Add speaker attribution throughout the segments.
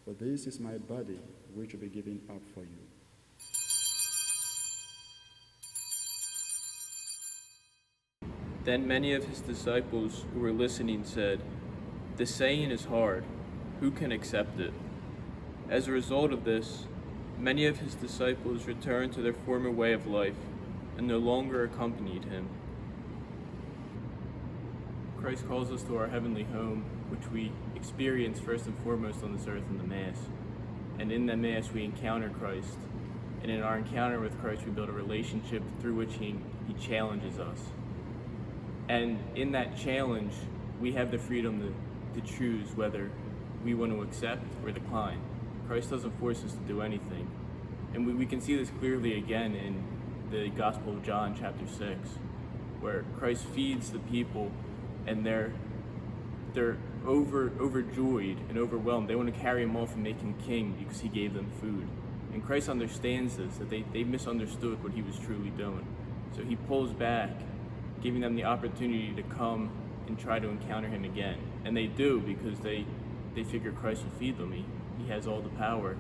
Speaker 1: For this is my body, which will be given up for you.
Speaker 2: Then many of his disciples who were listening said, "The saying is hard. Who can accept it?" As a result of this, many of his disciples returned to their former way of life and no longer accompanied him. Christ calls us to our heavenly home, which we experience first and foremost on this earth in the Mass. And in that Mass we encounter Christ. And in our encounter with Christ we build a relationship through which he challenges us. And in that challenge, we have the freedom to choose whether we want to accept or decline. Christ doesn't force us to do anything. And we can see this clearly again in the Gospel of John, chapter 6, where Christ feeds the people and they're overjoyed and overwhelmed. They want to carry him off and make him king because he gave them food. And Christ understands this, that they misunderstood what he was truly doing. So he pulls back, giving them the opportunity to come and try to encounter him again. And they do, because they figure Christ will feed them. He has all the power.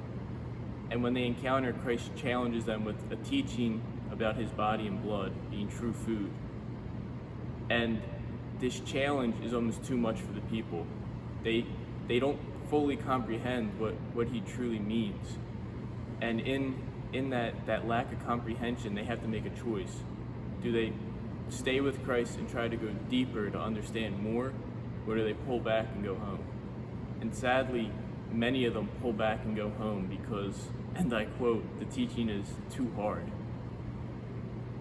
Speaker 2: And when they encounter, Christ challenges them with a teaching about his body and blood being true food. And this challenge is almost too much for the people. They don't fully comprehend what he truly means. And in that lack of comprehension, they have to make a choice. Do they stay with Christ and try to go deeper to understand more, or do they pull back and go home? And sadly, many of them pull back and go home because, and I quote, "the teaching is too hard."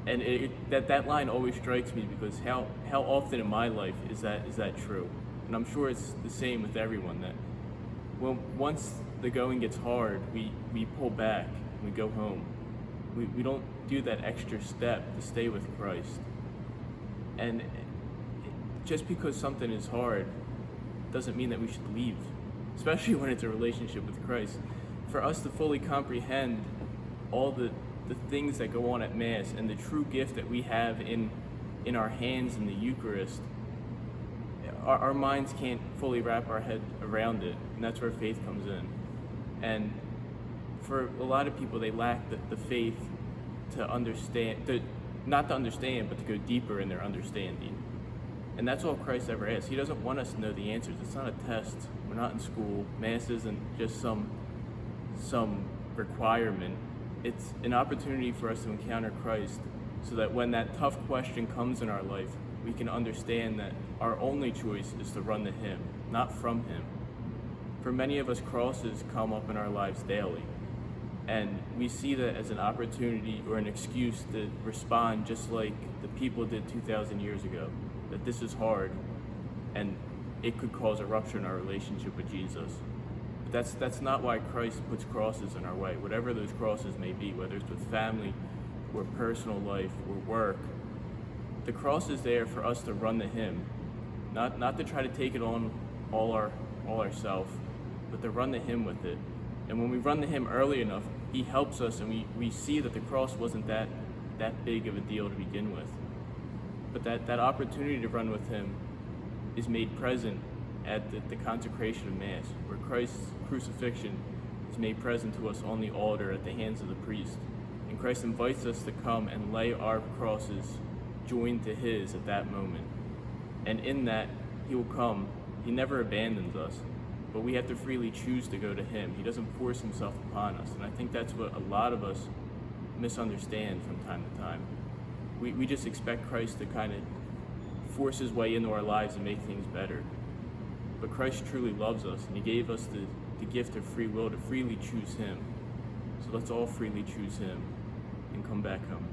Speaker 2: And that line always strikes me, because how often in my life is that true? And I'm sure it's the same with everyone, that once the going gets hard, we pull back and we go home. We don't do that extra step to stay with Christ. And just because something is hard doesn't mean that we should leave, especially when it's a relationship with Christ. For us to fully comprehend all the things that go on at Mass and the true gift that we have in our hands in the Eucharist, our minds can't fully wrap our head around it, and that's where faith comes in. And for a lot of people, they lack the faith to understand, not to understand, but to go deeper in their understanding. And that's all Christ ever asks. He doesn't want us to know the answers. It's not a test. We're not in school. Mass isn't just some requirement. It's an opportunity for us to encounter Christ, so that when that tough question comes in our life, we can understand that our only choice is to run to him, not from him. For many of us, crosses come up in our lives daily, and we see that as an opportunity or an excuse to respond just like the people did 2,000 years ago, that this is hard and it could cause a rupture in our relationship with Jesus. But that's not why Christ puts crosses in our way, whatever those crosses may be, whether it's with family or personal life or work. The cross is there for us to run to him, not to try to take it on all ourselves, but to run to him with it. And when we run to him early enough, he helps us, and we see that the cross wasn't that big of a deal to begin with. But that opportunity to run with him is made present at the consecration of Mass, where Christ's crucifixion is made present to us on the altar at the hands of the priest. And Christ invites us to come and lay our crosses joined to his at that moment. And in that, he will come. He never abandons us, but we have to freely choose to go to him. He doesn't force himself upon us. And I think that's what a lot of us misunderstand from time to time. We just expect Christ to kind of force his way into our lives and make things better. But Christ truly loves us, and he gave us the gift of free will to freely choose him. So let's all freely choose him and come back home.